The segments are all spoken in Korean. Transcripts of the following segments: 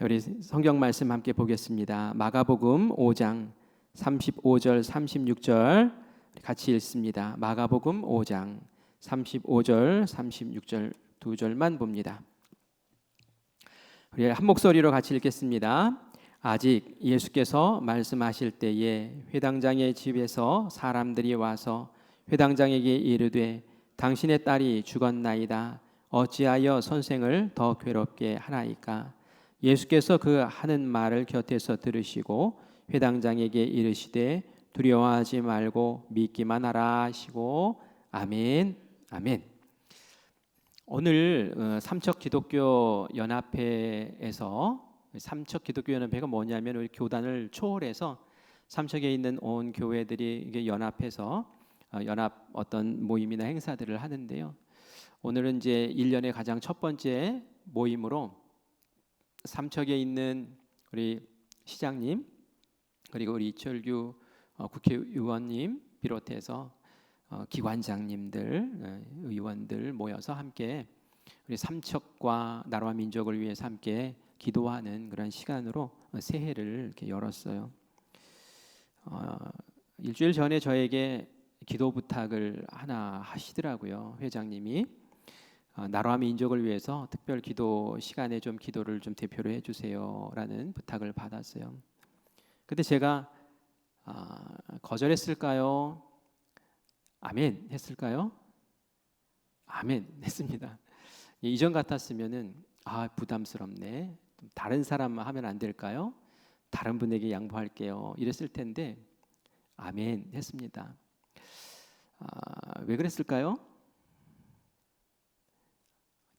우리 성경 말씀 함께 보겠습니다. 마가복음 5장 35절 36절 같이 읽습니다. 마가복음 5장 35절 36절 두 절만 봅니다. 우리 한 목소리로 같이 읽겠습니다. 아직 예수께서 말씀하실 때에 회당장의 집에서 사람들이 와서 회당장에게 이르되 당신의 딸이 죽었나이다. 어찌하여 선생을 더 괴롭게 하나이까? 예수께서 그 하는 말을 곁에서 들으시고 회당장에게 이르시되 두려워하지 말고 믿기만 하라 하시고 아멘. 아멘. 오늘 삼척 기독교 연합회에서 삼척 기독교 연합회가 뭐냐면 우리 교단을 초월해서 삼척에 있는 온 교회들이 이게 연합해서 연합 어떤 모임이나 행사들을 하는데요. 오늘은 이제 1년의 가장 첫 번째 모임으로 삼척에 있는 우리 시장님 그리고 우리 이철규 국회의원님 비롯해서 기관장님들, 의원들 모여서 함께 우리 삼척과 나라와 민족을 위해서 함께 기도하는 그런 시간으로 새해를 이렇게 열었어요. 일주일 전에 저에게 기도 부탁을 하나 하시더라고요. 회장님이 나라와 민족을 위해서 특별 기도 시간에 좀 기도를 좀 대표로 해주세요라는 부탁을 받았어요. 근데 제가 거절했을까요? 아멘 했을까요? 아멘 했습니다. 이전 같았으면은 부담스럽네. 다른 사람 하면 안 될까요? 다른 분에게 양보할게요. 이랬을 텐데 아멘 했습니다. 왜 그랬을까요?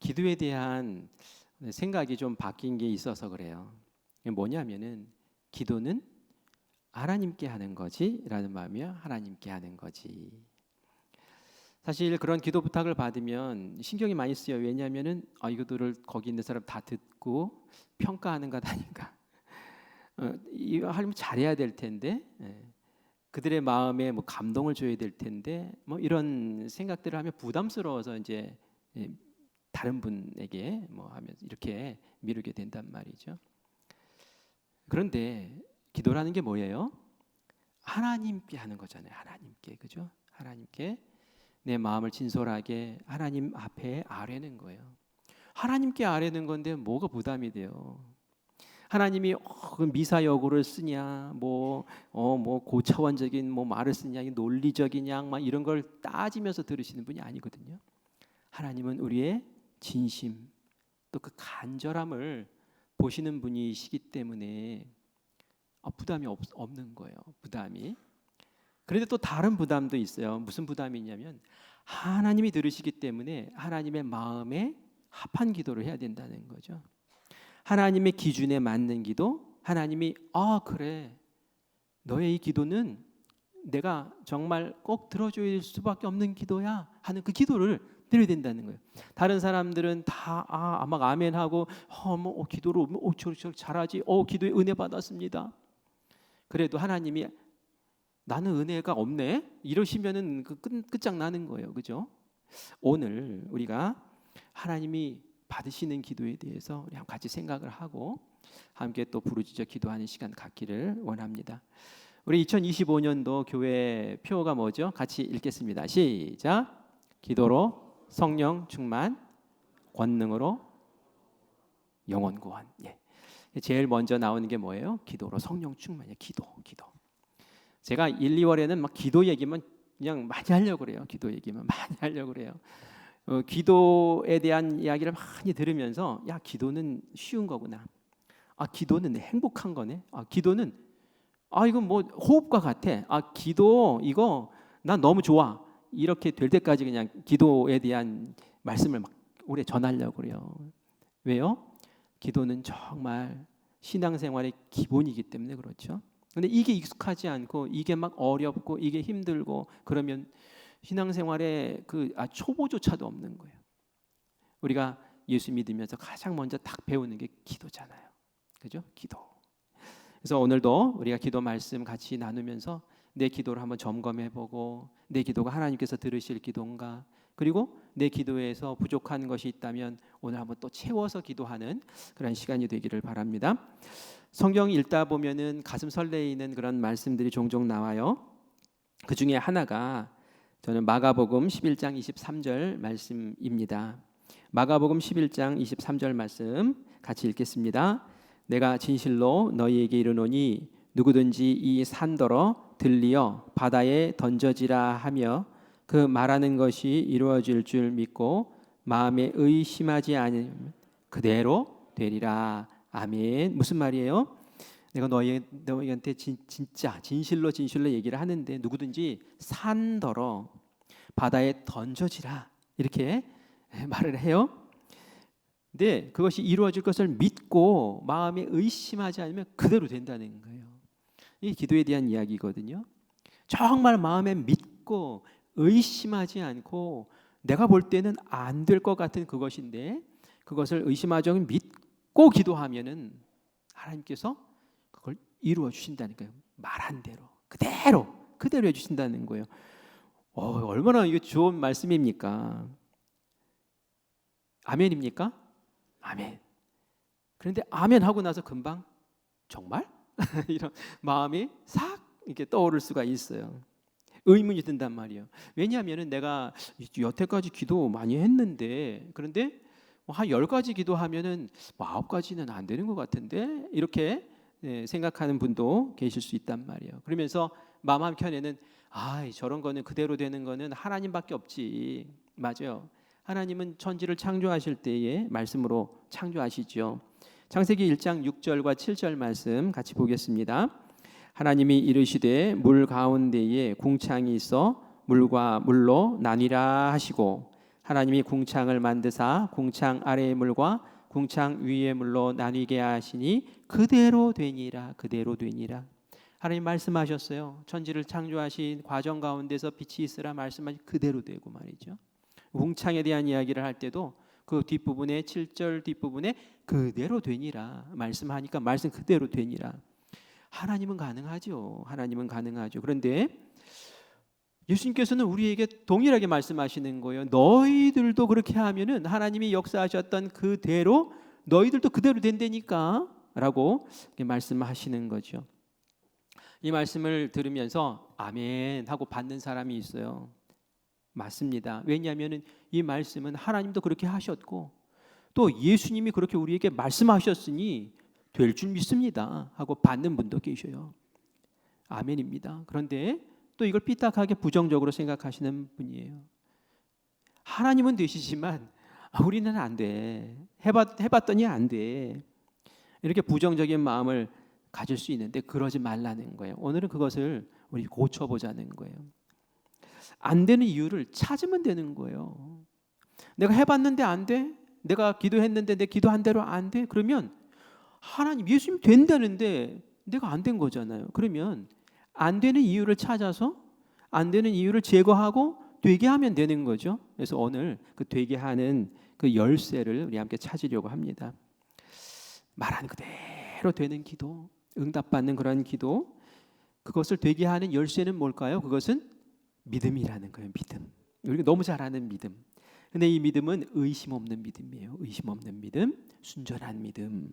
기도에 대한 생각이 좀 바뀐 게 있어서 그래요. 뭐냐면은 기도는 하나님께 하는 거지라는 마음이요. 하나님께 하는 거지. 사실 그런 기도 부탁을 받으면 신경이 많이 쓰여요. 왜냐하면은 이 기도를 거기 있는 사람 다 듣고 평가하는 것 아닌가. 이거 하려면 잘해야 될 텐데 그들의 마음에 뭐 감동을 줘야 될 텐데 뭐 이런 생각들을 하면 부담스러워서 이제 다른 분에게 뭐 하면서 이렇게 미루게 된단 말이죠. 그런데 기도라는 게 뭐예요? 하나님께 하는 거잖아요. 하나님께, 그죠? 하나님께 내 마음을 진솔하게 하나님 앞에 아뢰는 거예요. 하나님께 아뢰는 건데 뭐가 부담이 돼요? 하나님이 미사여구를 쓰냐, 뭐 고차원적인 뭐 말을 쓰냐, 논리적이냐, 막 이런 걸 따지면서 들으시는 분이 아니거든요. 하나님은 우리의 진심 또 그 간절함을 보시는 분이시기 때문에 부담이 없는 거예요. 부담이. 그런데 또 다른 부담도 있어요. 무슨 부담이 있냐면 하나님이 들으시기 때문에 하나님의 마음에 합한 기도를 해야 된다는 거죠. 하나님의 기준에 맞는 기도, 하나님이 그래 너의 이 기도는 내가 정말 꼭 들어줄 수밖에 없는 기도야 하는 그 기도를 드려야 된다는 거예요. 다른 사람들은 다 막 아멘하고 기도를 잘하지, 기도에 은혜 받았습니다. 그래도 하나님이 나는 은혜가 없네 이러시면은 끝장나는 거예요, 그죠? 오늘 우리가 하나님이 받으시는 기도에 대해서 우리 같이 생각을 하고 함께 또 부르짖어 기도하는 시간 갖기를 원합니다. 우리 2025년도 교회 표가 뭐죠? 같이 읽겠습니다. 시작. 기도로 성령 충만, 권능으로 영혼 구원. 제일 먼저 나오는 게 뭐예요? 기도로 성령 충만이에요. 기도. 제가 1, 2월에는 막 기도 얘기만 그냥 많이 하려고 그래요. 기도 얘기만 많이 하려고 그래요. 기도에 대한 이야기를 많이 들으면서 기도는 쉬운 거구나. 기도는 행복한 거네. 기도는 이건 뭐 호흡과 같아. 기도 이거 난 너무 좋아. 이렇게 될 때까지 그냥 기도에 대한 말씀을 막 오래 전하려고 그래요. 왜요? 기도는 정말 신앙생활의 기본이기 때문에 그렇죠. 근데 이게 익숙하지 않고 이게 막 어렵고 이게 힘들고 그러면 신앙생활의 그 초보조차도 없는 거예요. 우리가 예수 믿으면서 가장 먼저 딱 배우는 게 기도잖아요. 그죠? 기도. 그래서 오늘도 우리가 기도 말씀 같이 나누면서 내 기도를 한번 점검해보고 내 기도가 하나님께서 들으실 기도인가, 그리고 내 기도에서 부족한 것이 있다면 오늘 한번 또 채워서 기도하는 그런 시간이 되기를 바랍니다. 성경 읽다 보면은 가슴 설레이는 그런 말씀들이 종종 나와요. 그 중에 하나가 저는 마가복음 11장 23절 말씀입니다. 마가복음 11장 23절 말씀 같이 읽겠습니다. 내가 진실로 너희에게 이르노니 누구든지 이 산더러 들리어 바다에 던져지라 하며 그 말하는 것이 이루어질 줄 믿고 마음에 의심하지 않으면 그대로 되리라. 아멘. 무슨 말이에요? 내가 너희한테 진짜 진실로 얘기를 하는데 누구든지 산더러 바다에 던져지라 이렇게 말을 해요. 근데 그것이 이루어질 것을 믿고 마음에 의심하지 않으면 그대로 된다는 거예요. 이 기도에 대한 이야기거든요. 정말 마음에 믿고 의심하지 않고 내가 볼 때는 안 될 것 같은 그것인데 그것을 의심하지 않고 믿고 기도하면은 하나님께서 그걸 이루어 주신다는 거예요. 말한 대로 그대로 해주신다는 거예요. 얼마나 이게 좋은 말씀입니까? 아멘입니까? 아멘. 그런데 아멘 하고 나서 금방 정말? 이런 마음이 싹 이렇게 떠오를 수가 있어요. 의문이 든단 말이에요. 왜냐하면 내가 여태까지 기도 많이 했는데 그런데 한 10가지 기도하면은 9가지는 안 되는 것 같은데 이렇게 생각하는 분도 계실 수 있단 말이에요. 그러면서 마음 한켠에는 저런 거는 그대로 되는 거는 하나님밖에 없지. 맞아요. 하나님은 천지를 창조하실 때에 말씀으로 창조하시죠. 창세기 1장 6절과 7절 말씀 같이 보겠습니다. 하나님이 이르시되 물 가운데에 궁창이 있어 물과 물로 나뉘라 하시고 하나님이 궁창을 만드사 궁창 아래의 물과 궁창 위의 물로 나뉘게 하시니 그대로 되니라. 하나님 말씀하셨어요. 천지를 창조하신 과정 가운데서 빛이 있으라 말씀하신 그대로 되고 말이죠. 궁창에 대한 이야기를 할 때도 그 뒷부분에 7절 뒷부분에 그대로 되니라 말씀하니까 말씀 그대로 되니라. 하나님은 가능하죠. 그런데 예수님께서는 우리에게 동일하게 말씀하시는 거예요. 너희들도 그렇게 하면은 하나님이 역사하셨던 그대로 너희들도 그대로 된다니까 라고 말씀하시는 거죠. 이 말씀을 들으면서 아멘 하고 받는 사람이 있어요. 맞습니다. 왜냐하면 이 말씀은 하나님도 그렇게 하셨고 또 예수님이 그렇게 우리에게 말씀하셨으니 될 줄 믿습니다 하고 받는 분도 계셔요. 아멘입니다. 그런데 또 이걸 삐딱하게 부정적으로 생각하시는 분이에요. 하나님은 되시지만 우리는 안 돼. 해봤더니 안 돼. 이렇게 부정적인 마음을 가질 수 있는데 그러지 말라는 거예요. 오늘은 그것을 우리 고쳐보자는 거예요. 안 되는 이유를 찾으면 되는 거예요. 내가 해봤는데 안 돼? 내가 기도했는데 내 기도한 대로 안 돼? 그러면 하나님, 예수님 된다는데 내가 안 된 거잖아요. 그러면 안 되는 이유를 찾아서 안 되는 이유를 제거하고 되게 하면 되는 거죠. 그래서 오늘 그 되게 하는 그 열쇠를 우리 함께 찾으려고 합니다. 말한 그대로 되는 기도, 응답받는 그런 기도, 그것을 되게 하는 열쇠는 뭘까요? 그것은 믿음이라는 거예요. 믿음. 우리가 너무 잘 아는 믿음. 근데 이 믿음은 의심 없는 믿음이에요. 의심 없는 믿음, 순전한 믿음.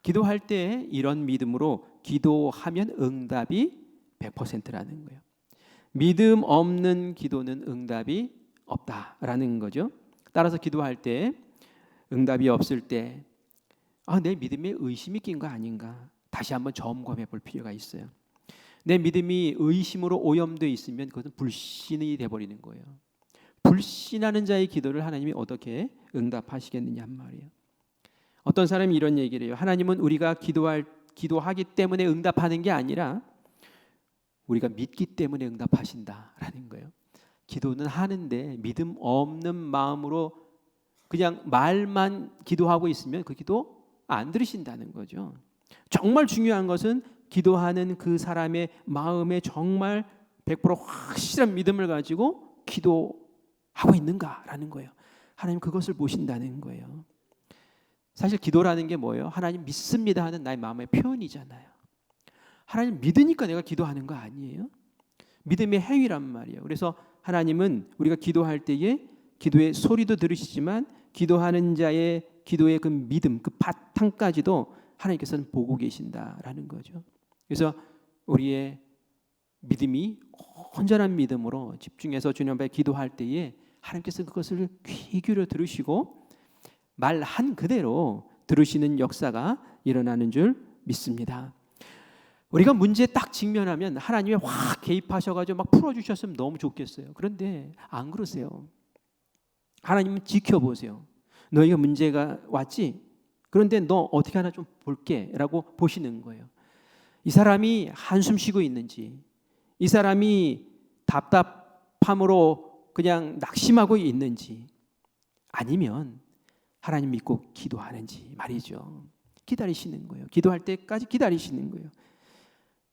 기도할 때 이런 믿음으로 기도하면 응답이 100%라는 거예요. 믿음 없는 기도는 응답이 없다라는 거죠. 따라서 기도할 때 응답이 없을 때 내 믿음에 의심이 낀 거 아닌가 다시 한번 점검해 볼 필요가 있어요. 내 믿음이 의심으로 오염되어 있으면 그것은 불신이 돼버리는 거예요. 불신하는 자의 기도를 하나님이 어떻게 응답하시겠느냐 말이에요. 어떤 사람이 이런 얘기를 해요. 하나님은 우리가 기도하기 때문에 응답하는 게 아니라 우리가 믿기 때문에 응답하신다라는 거예요. 기도는 하는데 믿음 없는 마음으로 그냥 말만 기도하고 있으면 그 기도 안 들으신다는 거죠. 정말 중요한 것은 기도하는 그 사람의 마음에 정말 100% 확실한 믿음을 가지고 기도하고 있는가라는 거예요. 하나님 그것을 보신다는 거예요. 사실 기도라는 게 뭐예요? 하나님 믿습니다 하는 나의 마음의 표현이잖아요. 하나님 믿으니까 내가 기도하는 거 아니에요? 믿음의 행위란 말이에요. 그래서 하나님은 우리가 기도할 때에 기도의 소리도 들으시지만 기도하는 자의 기도의 그 믿음, 그 바탕까지도 하나님께서는 보고 계신다라는 거죠. 그래서 우리의 믿음이 온전한 믿음으로 집중해서 주님 앞에 기도할 때에 하나님께서 그것을 귀 기울여 들으시고 말한 그대로 들으시는 역사가 일어나는 줄 믿습니다. 우리가 문제에 딱 직면하면 하나님이 확 개입하셔가지고 막 풀어주셨으면 너무 좋겠어요. 그런데 안 그러세요. 하나님은 지켜보세요. 너희가 문제가 왔지? 그런데 너 어떻게 하나 좀 볼게 라고 보시는 거예요. 이 사람이 한숨 쉬고 있는지, 이 사람이 답답함으로 그냥 낙심하고 있는지, 아니면 하나님 믿고 기도하는지 말이죠. 기다리시는 거예요. 기도할 때까지 기다리시는 거예요.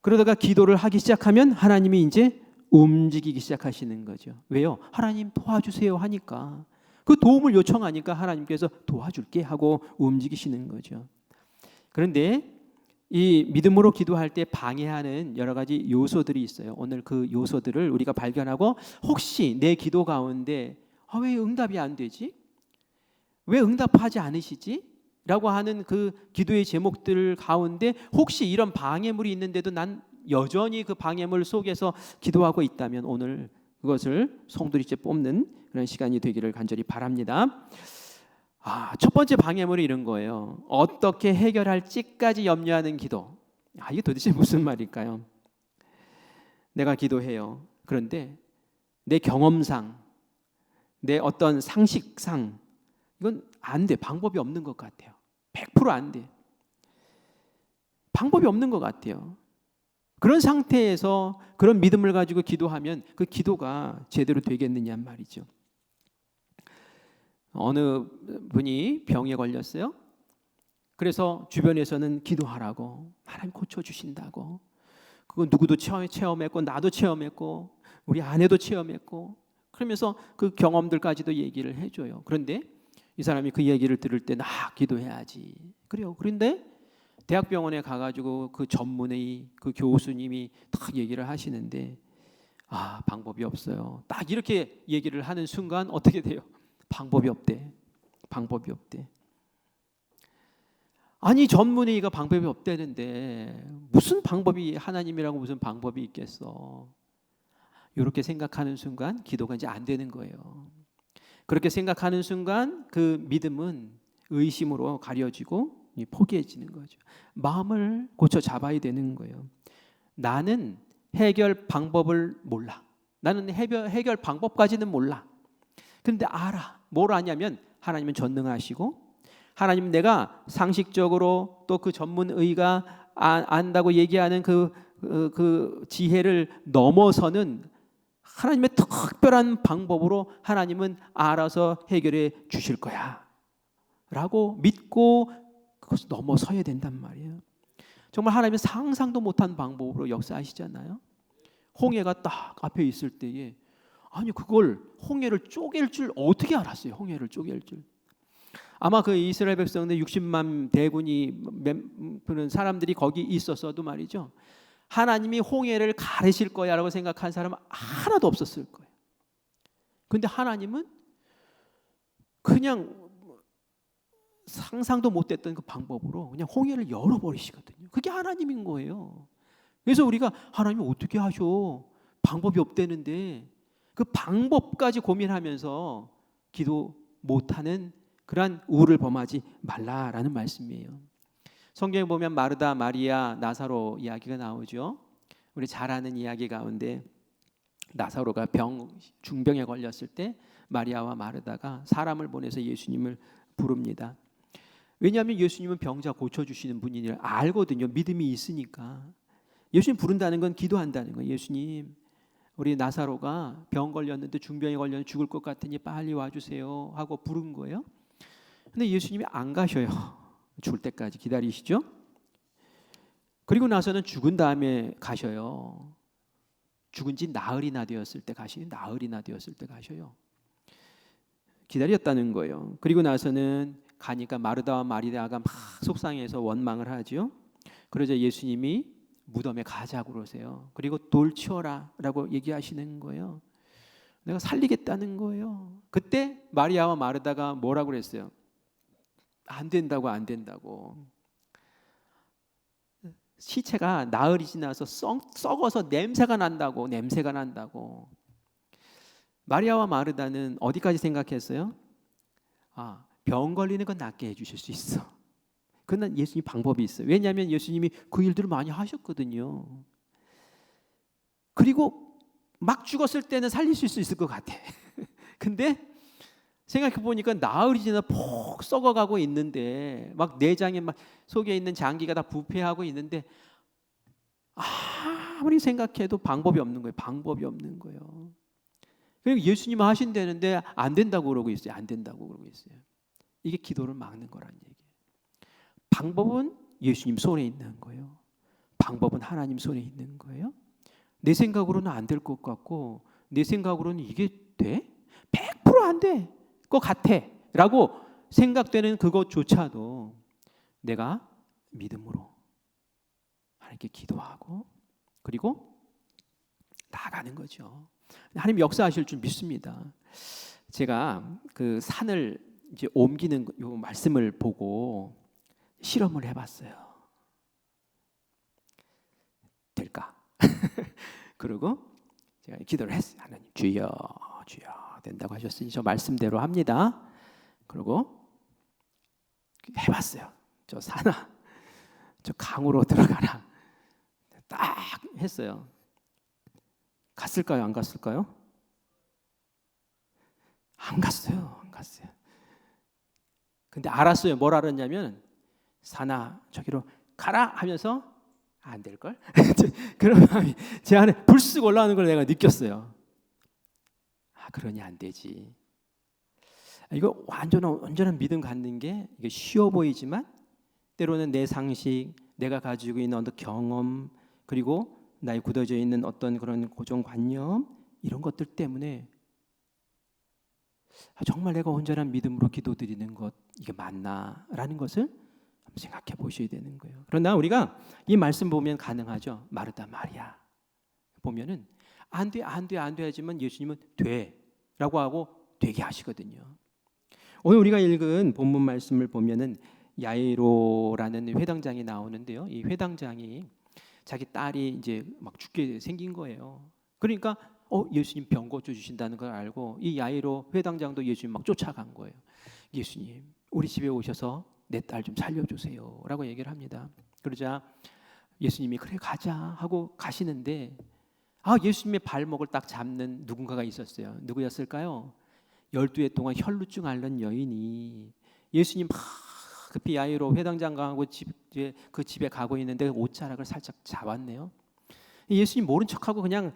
그러다가 기도를 하기 시작하면 하나님이 이제 움직이기 시작하시는 거죠. 왜요? 하나님 도와주세요 하니까, 그 도움을 요청하니까 하나님께서 도와줄게 하고 움직이시는 거죠. 그런데 이 믿음으로 기도할 때 방해하는 여러 가지 요소들이 있어요. 오늘 그 요소들을 우리가 발견하고, 혹시 내 기도 가운데 왜 응답이 안 되지? 왜 응답하지 않으시지? 라고 하는 그 기도의 제목들 가운데 혹시 이런 방해물이 있는데도 난 여전히 그 방해물 속에서 기도하고 있다면 오늘 그것을 송두리째 뽑는 그런 시간이 되기를 간절히 바랍니다. 첫 번째 방해물이 이런 거예요. 어떻게 해결할지까지 염려하는 기도. 이게 도대체 무슨 말일까요? 내가 기도해요. 그런데 내 경험상, 내 어떤 상식상 이건 안 돼. 방법이 없는 것 같아요. 100% 안 돼. 방법이 없는 것 같아요. 그런 상태에서 그런 믿음을 가지고 기도하면 그 기도가 제대로 되겠느냐 말이죠. 어느 분이 병에 걸렸어요. 그래서 주변에서는 기도하라고, 하나님 고쳐주신다고. 그건 누구도 체험했고 나도 체험했고 우리 아내도 체험했고, 그러면서 그 경험들까지도 얘기를 해줘요. 그런데 이 사람이 그 얘기를 들을 때 기도해야지. 그래요. 그런데 대학병원에 가가지고 그 전문의 그 교수님이 딱 얘기를 하시는데 방법이 없어요. 딱 이렇게 얘기를 하는 순간 어떻게 돼요? 방법이 없대. 방법이 없대. 아니 전문의가 방법이 없다는데 무슨 방법이, 하나님이라고 무슨 방법이 있겠어. 이렇게 생각하는 순간 기도가 이제 안 되는 거예요. 그렇게 생각하는 순간 그 믿음은 의심으로 가려지고 포기해지는 거죠. 마음을 고쳐 잡아야 되는 거예요. 나는 해결 방법을 몰라. 나는 해결 방법까지는 몰라. 그런데 알아. 뭘 아냐면 하나님은 전능하시고, 하나님 내가 상식적으로 또 그 전문의가 안다고 얘기하는 그 지혜를 넘어서는 하나님의 특별한 방법으로 하나님은 알아서 해결해 주실 거야 라고 믿고 그것을 넘어서야 된단 말이에요. 정말 하나님은 상상도 못한 방법으로 역사하시잖아요. 홍해가 딱 앞에 있을 때에 그걸 홍해를 쪼갤 줄 어떻게 알았어요? 홍해를 쪼갤 줄. 아마 그 이스라엘 백성들 60만 대군이 그런 사람들이 거기 있었어도 말이죠, 하나님이 홍해를 가르실 거야라고 생각한 사람은 하나도 없었을 거예요. 그런데 하나님은 그냥 상상도 못했던 그 방법으로 그냥 홍해를 열어버리시거든요. 그게 하나님인 거예요. 그래서 우리가 하나님이 어떻게 하셔? 방법이 없다는데 그 방법까지 고민하면서 기도 못하는 그러한 우를 범하지 말라라는 말씀이에요. 성경에 보면 마르다, 마리아, 나사로 이야기가 나오죠. 우리 잘 아는 이야기 가운데 나사로가 중병에 걸렸을 때 마리아와 마르다가 사람을 보내서 예수님을 부릅니다. 왜냐하면 예수님은 병자 고쳐주시는 분이니 알거든요. 믿음이 있으니까. 예수님 부른다는 건 기도한다는 거예요. 예수님, 우리 나사로가 병 걸렸는데 중병에 걸렸는데 죽을 것 같으니 빨리 와주세요 하고 부른 거예요. 근데 예수님이 안 가셔요. 죽을 때까지 기다리시죠. 그리고 나서는 죽은 다음에 가셔요. 죽은 지 나흘이나 되었을 때 가시요. 나흘이나 되었을 때 가셔요. 기다렸다는 거예요. 그리고 나서는 가니까 마르다와 마리아가 막 속상해서 원망을 하죠. 그러자 예수님이 무덤에 가자고 그러세요. 그리고 돌 치워라 라고 얘기하시는 거예요. 내가 살리겠다는 거예요. 그때 마리아와 마르다가 뭐라고 그랬어요? 안 된다고, 안 된다고. 시체가 나흘이 지나서 썩어서 냄새가 난다고. 마리아와 마르다는 어디까지 생각했어요? 병 걸리는 건 낫게 해주실 수 있어. 그건 예수님 방법이 있어요. 왜냐하면 예수님이 그 일들을 많이 하셨거든요. 그리고 막 죽었을 때는 살리실 수 있을 것 같아. 근데 생각해 보니까 나흘이 지나 폭 썩어가고 있는데, 막 내장에 막 속에 있는 장기가 다 부패하고 있는데, 아무리 생각해도 방법이 없는 거예요. 그리고 예수님 하신다는데 안 된다고 그러고 있어요. 이게 기도를 막는 거란 얘기예요. 방법은 예수님 손에 있는 거예요. 방법은 하나님 손에 있는 거예요. 내 생각으로는 안 될 것 같고, 내 생각으로는 이게 돼? 100% 안 될 것 같아 라고 생각되는 그것조차도 내가 믿음으로 하나님께 기도하고 그리고 나아가는 거죠. 하나님 역사하실 줄 믿습니다. 제가 그 산을 이제 옮기는 요 말씀을 보고 실험을 해봤어요. 될까? 그리고 제가 기도를 했어요. 하나님, 주여, 주여, 된다고 하셨으니 저 말씀대로 합니다. 그리고 해봤어요. 저 산아, 저 강으로 들어가라. 딱 했어요. 갔을까요? 안 갔을까요? 안 갔어요. 근데 알았어요. 뭘 알았냐면, 산아, 저기로 가라 하면서 안 될걸? 그런 마음이 제 안에 불쑥 올라오는 걸 내가 느꼈어요. 그러니 안 되지. 이거 완전한 믿음 갖는 게 이게 쉬워 보이지만 때로는 내 상식, 내가 가지고 있는 어떤 경험, 그리고 나의 굳어져 있는 어떤 그런 고정관념, 이런 것들 때문에 정말 내가 온전한 믿음으로 기도드리는 것, 이게 맞나라는 것을 한번 생각해 보셔야 되는 거예요. 그러나 우리가 이 말씀 보면 가능하죠. 마르다 마리아 보면은 안 돼 하지만 예수님은 돼라고 하고 되게 하시거든요. 오늘 우리가 읽은 본문 말씀을 보면은 야이로라는 회당장이 나오는데요. 이 회당장이 자기 딸이 이제 막 죽게 생긴 거예요. 그러니까 예수님 병 고쳐 주신다는 걸 알고 이 야이로 회당장도 예수님 막 쫓아간 거예요. 예수님, 우리 집에 오셔서 내 딸 좀 살려주세요 라고 얘기를 합니다. 그러자 예수님이 그래 가자 하고 가시는데 예수님의 발목을 딱 잡는 누군가가 있었어요. 누구였을까요? 12해 동안 혈루증 앓는 여인이 예수님 막 급히 야이로 회당장 가고 그 집에 가고 있는데 옷자락을 살짝 잡았네요. 예수님 모른 척하고 그냥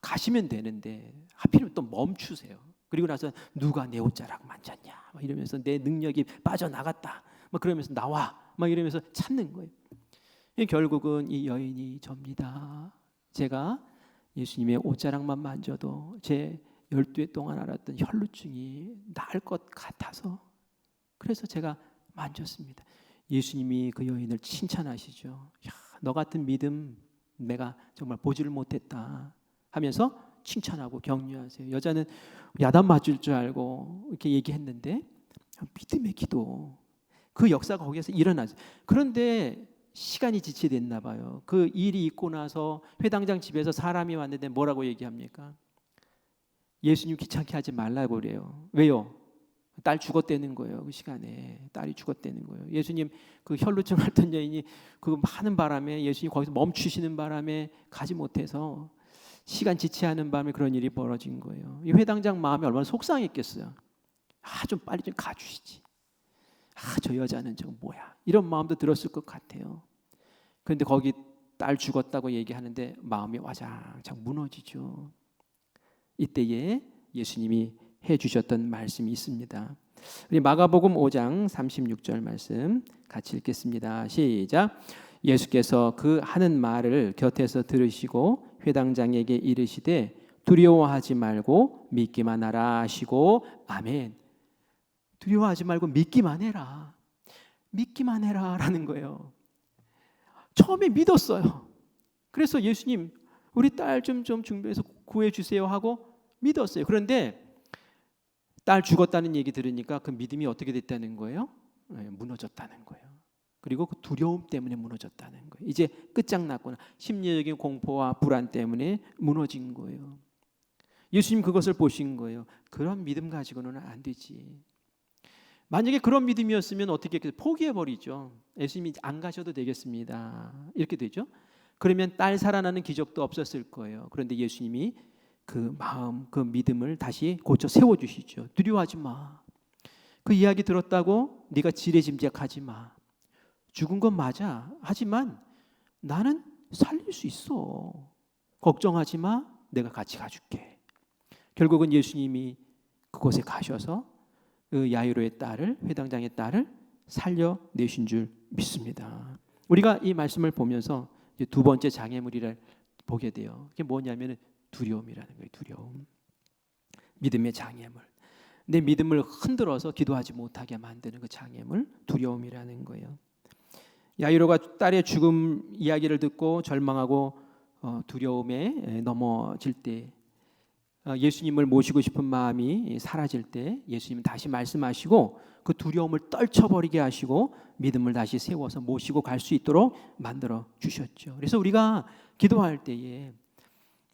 가시면 되는데 하필이면 또 멈추세요. 그리고 나서 누가 내 옷자락 만졌냐 막 이러면서 내 능력이 빠져나갔다 막 그러면서 나와 막 이러면서 찾는 거예요. 결국은 이 여인이 접니다. 제가 예수님의 옷자락만 만져도 제 12해 동안 앓았던 혈루증이 나을 것 같아서 그래서 제가 만졌습니다. 예수님이 그 여인을 칭찬하시죠. 야, 너 같은 믿음 내가 정말 보지를 못했다 하면서 칭찬하고 격려하세요. 여자는 야단 맞을 줄 알고 이렇게 얘기했는데 믿음의 기도, 그 역사가 거기에서 일어나죠. 그런데 시간이 지체됐나 봐요. 그 일이 있고 나서 회당장 집에서 사람이 왔는데 뭐라고 얘기합니까? 예수님 귀찮게 하지 말라고 그래요. 왜요? 딸 죽었다는 거예요. 그 시간에 딸이 죽었다는 거예요. 예수님 그 혈루증 앓던 여인이 그 많은 바람에 예수님 거기서 멈추시는 바람에 가지 못해서 시간 지체하는 바람에 그런 일이 벌어진 거예요. 이 회당장 마음이 얼마나 속상했겠어요. 좀 빨리 좀 가주시지. 저 여자는 저 뭐야, 이런 마음도 들었을 것 같아요. 그런데 거기 딸 죽었다고 얘기하는데 마음이 와장창 무너지죠. 이때에 예수님이 해주셨던 말씀이 있습니다. 우리 마가복음 5장 36절 말씀 같이 읽겠습니다. 시작. 예수께서 그 하는 말을 곁에서 들으시고 회당장에게 이르시되 두려워하지 말고 믿기만 하라 하시고 아멘. 두려워하지 말고 믿기만 해라. 믿기만 해라라는 거예요. 처음에 믿었어요. 그래서 예수님 우리 딸 좀 준비해서 구해 주세요 하고 믿었어요. 그런데 딸 죽었다는 얘기 들으니까 그 믿음이 어떻게 됐다는 거예요? 무너졌다는 거예요. 그리고 그 두려움 때문에 무너졌다는 거예요. 이제 끝장났구나. 심리적인 공포와 불안 때문에 무너진 거예요. 예수님 그것을 보신 거예요. 그런 믿음 가지고는 안 되지. 만약에 그런 믿음이었으면 어떻게 포기해버리죠. 예수님이 안 가셔도 되겠습니다. 이렇게 되죠. 그러면 딸 살아나는 기적도 없었을 거예요. 그런데 예수님이 그 마음, 그 믿음을 다시 고쳐 세워주시죠. 두려워하지 마. 그 이야기 들었다고 네가 지레짐작하지 마. 죽은 건 맞아. 하지만 나는 살릴 수 있어. 걱정하지 마. 내가 같이 가줄게. 결국은 예수님이 그곳에 가셔서 그 야이로의 딸을, 회당장의 딸을 살려내신 줄 믿습니다. 우리가 이 말씀을 보면서 이제 두 번째 장애물이를 보게 돼요. 그게 뭐냐면 두려움이라는 거예요. 두려움. 믿음의 장애물. 내 믿음을 흔들어서 기도하지 못하게 만드는 그 장애물, 두려움이라는 거예요. 야이로가 딸의 죽음 이야기를 듣고 절망하고 두려움에 넘어질 때, 예수님을 모시고 싶은 마음이 사라질 때 예수님은 다시 말씀하시고 그 두려움을 떨쳐버리게 하시고 믿음을 다시 세워서 모시고 갈 수 있도록 만들어 주셨죠. 그래서 우리가 기도할 때에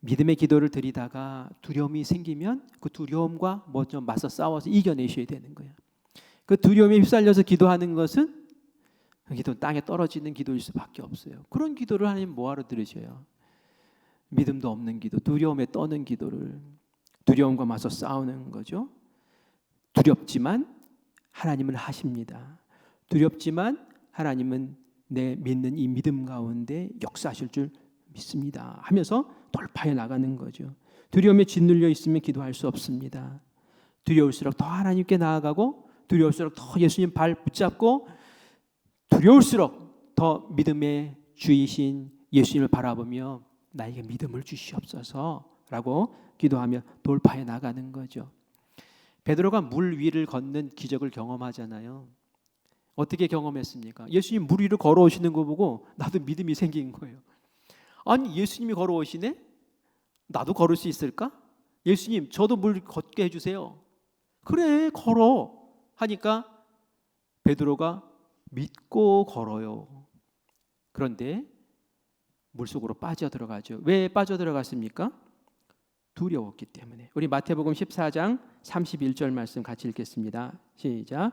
믿음의 기도를 드리다가 두려움이 생기면 그 두려움과 뭐 좀 맞서 싸워서 이겨내셔야 되는 거예요. 그 두려움에 휩쓸려서 기도하는 것은 기도 땅에 떨어지는 기도일 수밖에 없어요. 그런 기도를 하나님 뭐하러 들으셔요? 믿음도 없는 기도, 두려움에 떠는 기도를, 두려움과 맞서 싸우는 거죠. 두렵지만 하나님은 하십니다. 두렵지만 하나님은 내 믿는 이 믿음 가운데 역사하실 줄 믿습니다 하면서 돌파해 나가는 거죠. 두려움에 짓눌려 있으면 기도할 수 없습니다. 두려울수록 더 하나님께 나아가고, 두려울수록 더 예수님 발 붙잡고, 두려울수록 더 믿음의 주이신 예수님을 바라보며 나에게 믿음을 주시옵소서라고 기도하며 돌파해 나가는 거죠. 베드로가 물 위를 걷는 기적을 경험하잖아요. 어떻게 경험했습니까? 예수님 물 위를 걸어오시는 거 보고 나도 믿음이 생긴 거예요. 아니, 예수님이 걸어오시네? 나도 걸을 수 있을까? 예수님, 저도 물 걷게 해주세요. 그래, 걸어 하니까 베드로가 믿고 걸어요. 그런데 물속으로 빠져들어가죠. 왜 빠져들어갔습니까? 두려웠기 때문에. 우리 마태복음 14장 31절 말씀 같이 읽겠습니다. 시작.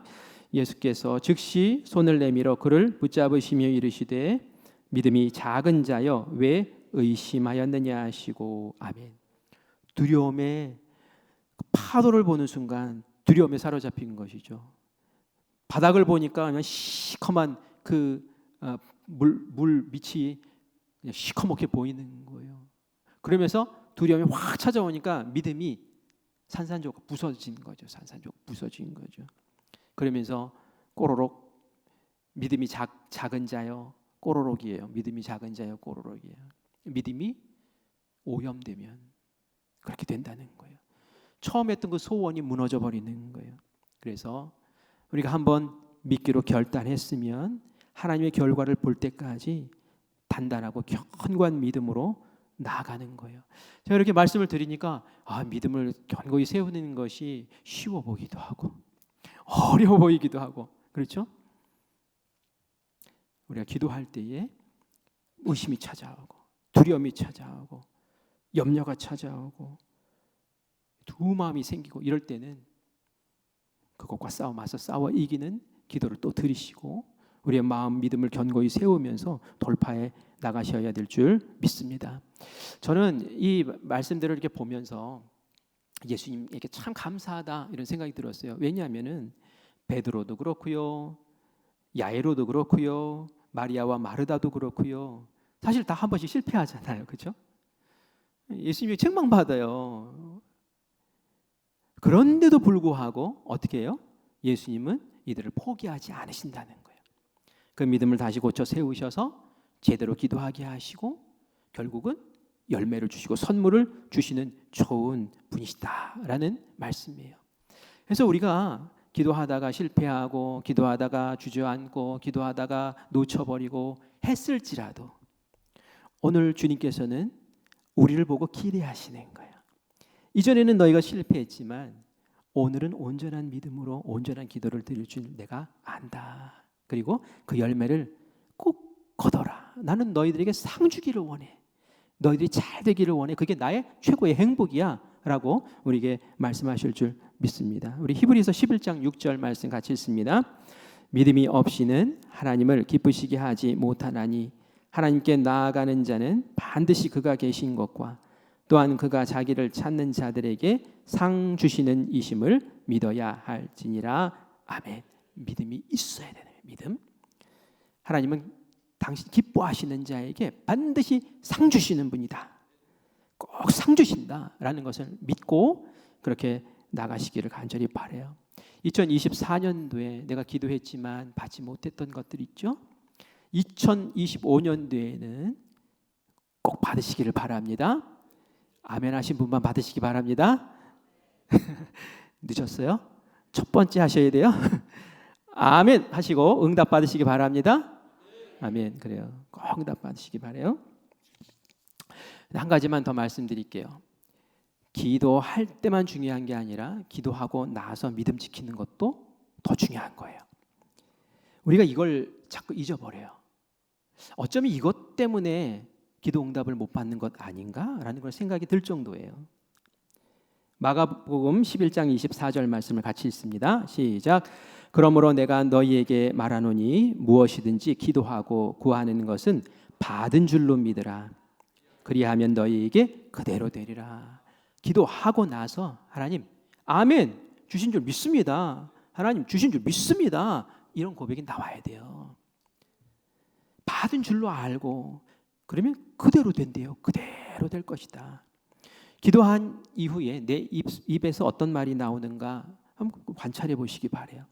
예수께서 즉시 손을 내밀어 그를 붙잡으시며 이르시되 믿음이 작은 자여 왜 의심하였느냐 하시고. 아멘. 두려움에 파도를 보는 순간 두려움에 사로잡힌 것이죠. 바닥을 보니까 그냥 시커먼 그 물 밑이 그냥 시커멓게 보이는 거예요. 그러면서 두려움이 확 찾아오니까 믿음이 산산조각 부서진 거죠. 산산조각 부서진 거죠. 그러면서 꼬로록 믿음이 작은 자요 꼬로록이에요. 믿음이 작은 자요 꼬로록이에요. 믿음이 오염되면 그렇게 된다는 거예요. 처음 했던 그 소원이 무너져 버리는 거예요. 그래서 우리가 한번 믿기로 결단했으면 하나님의 결과를 볼 때까지 단단하고 견고한 믿음으로 나아가는 거예요. 제가 이렇게 말씀을 드리니까 믿음을 견고히 세우는 것이 쉬워 보이기도 하고 어려워 보이기도 하고, 그렇죠? 우리가 기도할 때에 의심이 찾아오고 두려움이 찾아오고 염려가 찾아오고 두 마음이 생기고 이럴 때는 그것과 싸워 이기는 기도를 또 드리시고 우리의 마음 믿음을 견고히 세우면서 돌파해 나가셔야 될 줄 믿습니다. 저는 이 말씀들을 이렇게 보면서 예수님에게 참 감사하다 이런 생각이 들었어요. 왜냐하면은 베드로도 그렇고요, 야이로도 그렇고요, 마리아와 마르다도 그렇고요. 사실 다 한 번씩 실패하잖아요, 그렇죠? 예수님이 책망받아요. 그런데도 불구하고 어떻게 해요? 예수님은 이들을 포기하지 않으신다는 거예요. 그 믿음을 다시 고쳐 세우셔서 제대로 기도하게 하시고 결국은 열매를 주시고 선물을 주시는 좋은 분이시다라는 말씀이에요. 그래서 우리가 기도하다가 실패하고 기도하다가 주저앉고 기도하다가 놓쳐버리고 했을지라도 오늘 주님께서는 우리를 보고 기대하시는 거예요. 이전에는 너희가 실패했지만 오늘은 온전한 믿음으로 온전한 기도를 드릴 줄 내가 안다. 그리고 그 열매를 꼭 거둬라. 나는 너희들에게 상 주기를 원해. 너희들이 잘 되기를 원해. 그게 나의 최고의 행복이야 라고 우리에게 말씀하실 줄 믿습니다. 우리 히브리서 11장 6절 말씀 같이 읽습니다. 믿음이 없이는 하나님을 기쁘시게 하지 못하나니 하나님께 나아가는 자는 반드시 그가 계신 것과 또한 그가 자기를 찾는 자들에게 상 주시는 이심을 믿어야 할지니라. 아멘. 믿음이 있어야 되는 믿음. 하나님은 당신 기뻐하시는 자에게 반드시 상 주시는 분이다. 꼭 상 주신다라는 것을 믿고 그렇게 나가시기를 간절히 바라요. 2024년도에 내가 기도했지만 받지 못했던 것들 있죠. 2025년도에는 꼭 받으시기를 바랍니다. 아멘 하신 분만 받으시기 바랍니다. 늦었어요? 첫 번째 하셔야 돼요. 아멘 하시고 응답 받으시기 바랍니다. 아멘. 그래요. 꼭 응답 받으시기 바라요. 한 가지만 더 말씀드릴게요. 기도할 때만 중요한 게 아니라 기도하고 나서 믿음 지키는 것도 더 중요한 거예요. 우리가 이걸 자꾸 잊어버려요. 어쩌면 이것 때문에 기도 응답을 못 받는 것 아닌가라는 걸 생각이 들 정도예요. 마가복음 11장 24절 말씀을 같이 읽습니다. 시작. 그러므로 내가 너희에게 말하노니 무엇이든지 기도하고 구하는 것은 받은 줄로 믿으라. 그리하면 너희에게 그대로 되리라. 기도하고 나서 하나님 아멘 주신 줄 믿습니다. 하나님 주신 줄 믿습니다. 이런 고백이 나와야 돼요. 받은 줄로 알고 그러면 그대로 된대요. 그대로 될 것이다. 기도한 이후에 내 입에서 어떤 말이 나오는가 한번 관찰해 보시기 바라요.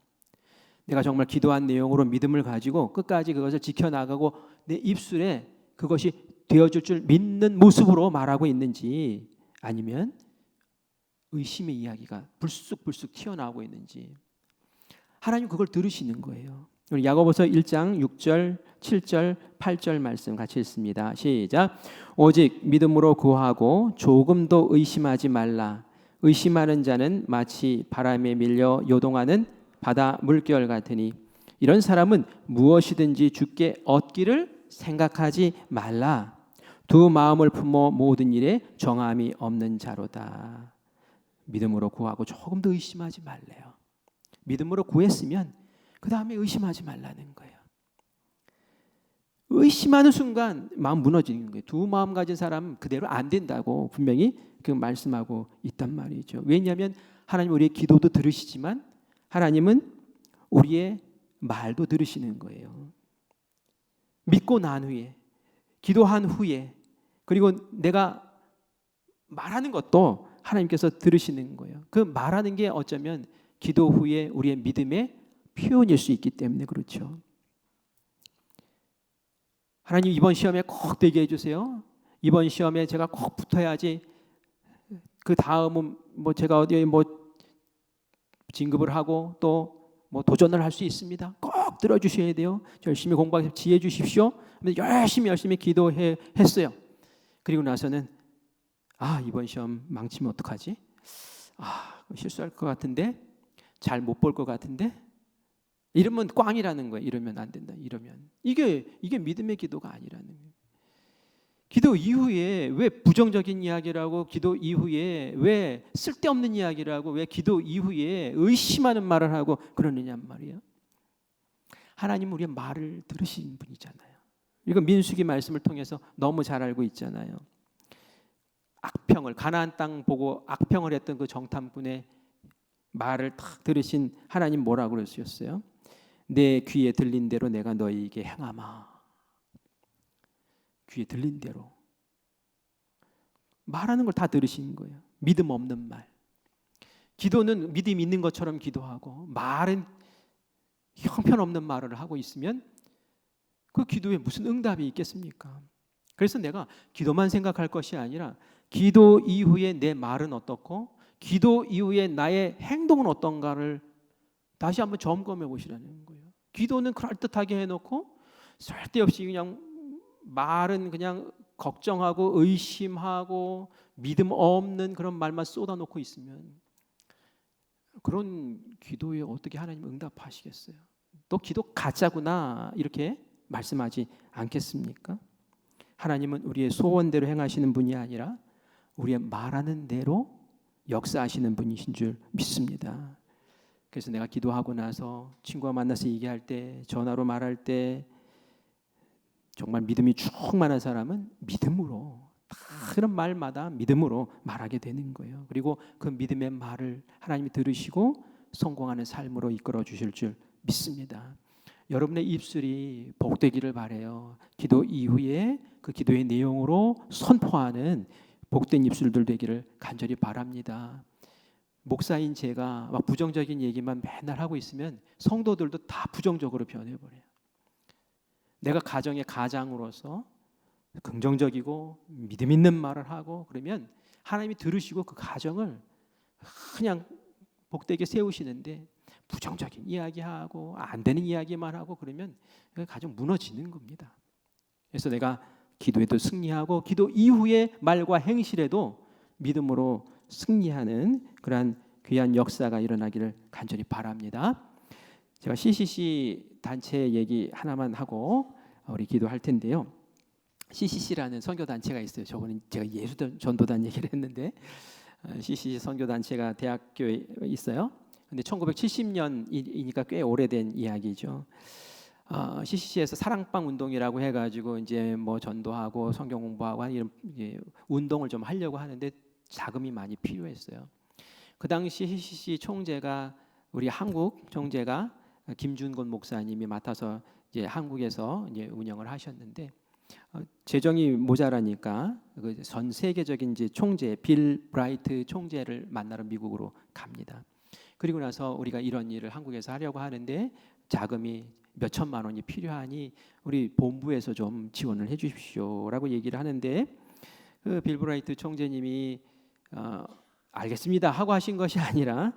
내가 정말 기도한 내용으로 믿음을 가지고 끝까지 그것을 지켜나가고 내 입술에 그것이 되어줄 줄 믿는 모습으로 말하고 있는지 아니면 의심의 이야기가 불쑥불쑥 튀어나오고 있는지 하나님 그걸 들으시는 거예요. 우리 야고보서 1장 6절, 7절, 8절 말씀 같이 읽습니다. 시작. 오직 믿음으로 구하고 조금도 의심하지 말라. 의심하는 자는 마치 바람에 밀려 요동하는 바다 물결 같으니 이런 사람은 무엇이든지 주께 얻기를 생각하지 말라. 두 마음을 품어 모든 일에 정함이 없는 자로다. 믿음으로 구하고 조금도 의심하지 말래요. 믿음으로 구했으면 그 다음에 의심하지 말라는 거예요. 의심하는 순간 마음 무너지는 거예요. 두 마음 가진 사람은 그대로 안 된다고 분명히 그 말씀하고 있단 말이죠. 왜냐하면 하나님 우리의 기도도 들으시지만 하나님은 우리의 말도 들으시는 거예요. 믿고 난 후에 기도한 후에 그리고 내가 말하는 것도 하나님께서 들으시는 거예요. 그 말하는 게 어쩌면 기도 후에 우리의 믿음의 표현일 수 있기 때문에 그렇죠. 하나님 이번 시험에 꼭 되게 해주세요. 이번 시험에 제가 꼭 붙어야지. 그 다음은 뭐 제가 어디에 뭐 진급을 하고 또 뭐 도전을 할 수 있습니다. 꼭 들어주셔야 돼요. 열심히 공부해서 지혜 주십시오. 열심히 기도했어요. 그리고 나서는 이번 시험 망치면 어떡하지? 실수할 것 같은데 잘 못 볼 것 같은데 이러면 꽝이라는 거예요. 이러면 안 된다. 이러면 이게 믿음의 기도가 아니라는 거예요. 기도 이후에 왜 부정적인 이야기를 하고 기도 이후에 왜 쓸데없는 이야기를 하고 왜 기도 이후에 의심하는 말을 하고 그러느냐 말이에요. 하나님 우리의 말을 들으신 분이잖아요. 이거 민수기 말씀을 통해서 너무 잘 알고 있잖아요. 악평을 가나안 땅 보고 악평을 했던 그 정탐꾼의 말을 딱 들으신 하나님 뭐라고 그러셨어요? 내 귀에 들린 대로 내가 너희에게 행하마. 귀에 들린 대로 말하는 걸 다 들으신 거예요. 믿음 없는 말. 기도는 믿음 있는 것처럼 기도하고 말은 형편없는 말을 하고 있으면 그 기도에 무슨 응답이 있겠습니까? 그래서 내가 기도만 생각할 것이 아니라 기도 이후에 내 말은 어떻고 기도 이후에 나의 행동은 어떤가를 다시 한번 점검해 보시라는 거예요. 기도는 그럴듯하게 해놓고 쓸데없이 그냥 말은 그냥 걱정하고 의심하고 믿음 없는 그런 말만 쏟아놓고 있으면 그런 기도에 어떻게 하나님 응답하시겠어요? 너 기도 가짜구나 이렇게 말씀하지 않겠습니까? 하나님은 우리의 소원대로 행하시는 분이 아니라 우리의 말하는 대로 역사하시는 분이신 줄 믿습니다. 그래서 내가 기도하고 나서 친구와 만나서 얘기할 때, 전화로 말할 때 정말 믿음이 충만한 사람은 믿음으로 다 그런 말마다 믿음으로 말하게 되는 거예요. 그리고 그 믿음의 말을 하나님이 들으시고 성공하는 삶으로 이끌어 주실 줄 믿습니다. 여러분의 입술이 복되기를 바라요. 기도 이후에 그 기도의 내용으로 선포하는 복된 입술들 되기를 간절히 바랍니다. 목사인 제가 막 부정적인 얘기만 맨날 하고 있으면 성도들도 다 부정적으로 변해버려요. 내가 가정의 가장으로서 긍정적이고 믿음 있는 말을 하고 그러면 하나님이 들으시고 그 가정을 그냥 복되게 세우시는데 부정적인 이야기하고 안 되는 이야기만 하고 그러면 그 가정 무너지는 겁니다. 그래서 내가 기도에도 승리하고 기도 이후의 말과 행실에도 믿음으로 승리하는 그러한 귀한 역사가 일어나기를 간절히 바랍니다. 제가 CCC 단체 얘기 하나만 하고 우리 기도할 텐데요. CCC라는 선교 단체가 있어요. 저번에 제가 예수 전도단 얘기를 했는데 CCC 선교 단체가 대학교에 있어요. 근데 1970년이니까 꽤 오래된 이야기죠. CCC에서 사랑방 운동이라고 해가지고 이제 뭐 전도하고 성경 공부하고 이런 운동을 좀 하려고 하는데 자금이 많이 필요했어요. 그 당시 CCC 총재가 우리 한국 총재가 김준곤 목사님이 맡아서 이제 한국에서 이제 운영을 하셨는데 재정이 모자라니까 그 전 세계적인 이제 총재 빌 브라이트 총재를 만나러 미국으로 갑니다. 그리고 나서 우리가 이런 일을 한국에서 하려고 하는데 자금이 몇 천만 원이 필요하니 우리 본부에서 좀 지원을 해주십시오라고 얘기를 하는데 그 빌 브라이트 총재님이 알겠습니다 하고 하신 것이 아니라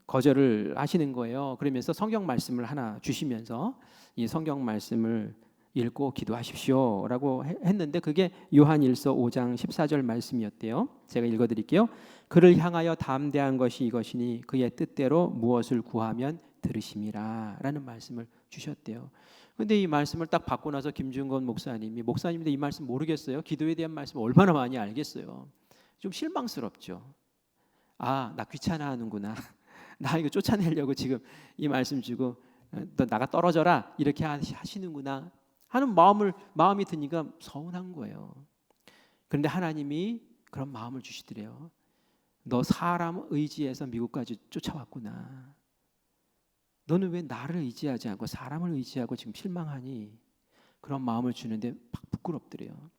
거절을 하시는 거예요. 그러면서 성경 말씀을 하나 주시면서 이 성경 말씀을 읽고 기도하십시오라고 했는데 그게 요한일서 5장 14절 말씀이었대요. 제가 읽어드릴게요. 그를 향하여 담대한 것이 이것이니 그의 뜻대로 무엇을 구하면 들으심이라 라는 말씀을 주셨대요. 근데 이 말씀을 딱 받고 나서 김준건 목사님인데 이 말씀 모르겠어요. 기도에 대한 말씀 얼마나 많이 알겠어요. 좀 실망스럽죠. 아, 나 귀찮아하는구나. 나 이거 쫓아내려고 지금 이 말씀 주고 너 나가 떨어져라 이렇게 하시는구나 하는 마음이 드니까 서운한 거예요. 그런데 하나님이 그런 마음을 주시더래요. 너 사람 의지해서 미국까지 쫓아왔구나. 너는 왜 나를 의지하지 않고 사람을 의지하고 지금 실망하니? 그런 마음을 주는데 막 부끄럽더래요.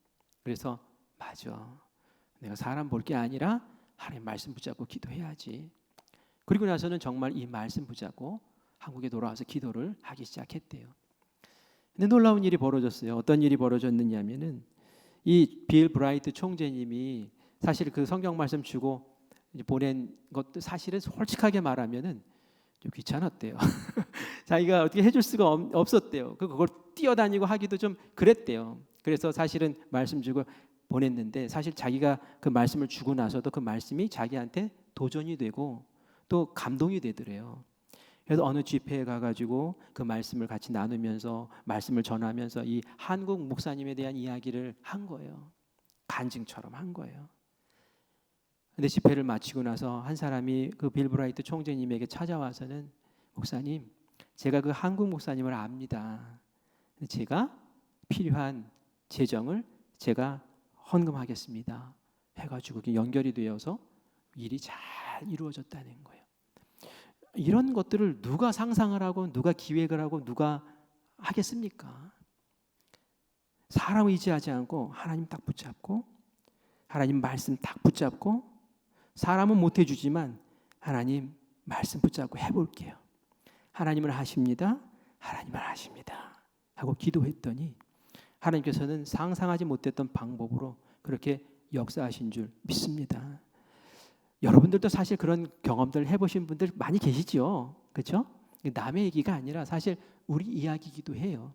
그래서 맞아. 내가 사람 볼 게 아니라 하나님 말씀 붙잡고 기도해야지. 그리고 나서는 정말 이 말씀 붙잡고 한국에 돌아와서 기도를 하기 시작했대요. 근데 놀라운 일이 벌어졌어요. 어떤 일이 벌어졌느냐면은 이 빌 브라이트 총재님이 사실 그 성경 말씀 주고 이제 보낸 것도 사실은 솔직하게 말하면은 좀 귀찮았대요. 자기가 어떻게 해줄 수가 없었대요. 그걸 뛰어다니고 하기도 좀 그랬대요. 그래서 사실은 말씀 주고 보냈는데 사실 자기가 그 말씀을 주고 나서도 그 말씀이 자기한테 도전이 되고 또 감동이 되더래요. 그래서 어느 집회에 가가지고 그 말씀을 같이 나누면서 말씀을 전하면서 이 한국 목사님에 대한 이야기를 한 거예요. 간증처럼 한 거예요. 근데 집회를 마치고 나서 한 사람이 그 빌 브라이트 총재님에게 찾아와서는 목사님, 제가 그 한국 목사님을 압니다. 제가 필요한 재정을 제가 헌금하겠습니다. 해가지고 연결이 되어서 일이 잘 이루어졌다는 거예요. 이런 것들을 누가 상상을 하고 누가 기획을 하고 누가 하겠습니까? 사람 의지하지 않고 하나님 딱 붙잡고 하나님 말씀 딱 붙잡고 사람은 못 해주지만 하나님 말씀 붙잡고 해볼게요. 하나님은 하십니다. 하나님은 하십니다. 하고 기도했더니 하나님께서는 상상하지 못했던 방법으로 그렇게 역사하신 줄 믿습니다. 여러분들도 사실 그런 경험들 해보신 분들 많이 계시죠? 그렇죠? 남의 얘기가 아니라 사실 우리 이야기이기도 해요.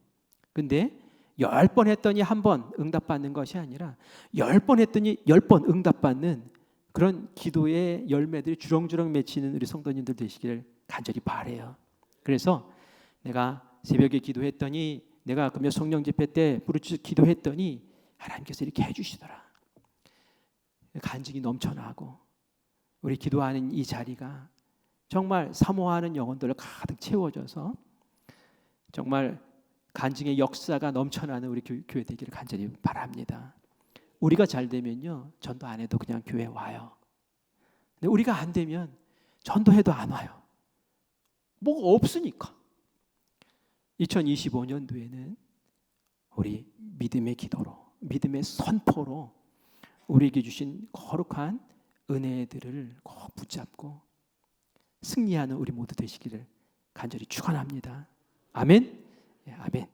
근데 10번 했더니 한 번 응답받는 것이 아니라 10번 했더니 10번 응답받는 그런 기도의 열매들이 주렁주렁 맺히는 우리 성도님들 되시기를 간절히 바라요. 그래서 내가 새벽에 기도했더니, 내가 금요 성령 집회 때 부르짖어 기도했더니 하나님께서 이렇게 해주시더라. 간증이 넘쳐나고 우리 기도하는 이 자리가 정말 사모하는 영혼들을 가득 채워져서 정말 간증의 역사가 넘쳐나는 우리 교회 되기를 간절히 바랍니다. 우리가 잘 되면요, 전도 안 해도 그냥 교회 와요. 근데 우리가 안 되면 전도해도 안 와요. 뭐가 없으니까. 2025년도에는 우리 믿음의 기도로, 믿음의 선포로 우리에게 주신 거룩한 은혜들을 꼭 붙잡고 승리하는 우리 모두 되시기를 간절히 축원합니다. 아멘. 아멘.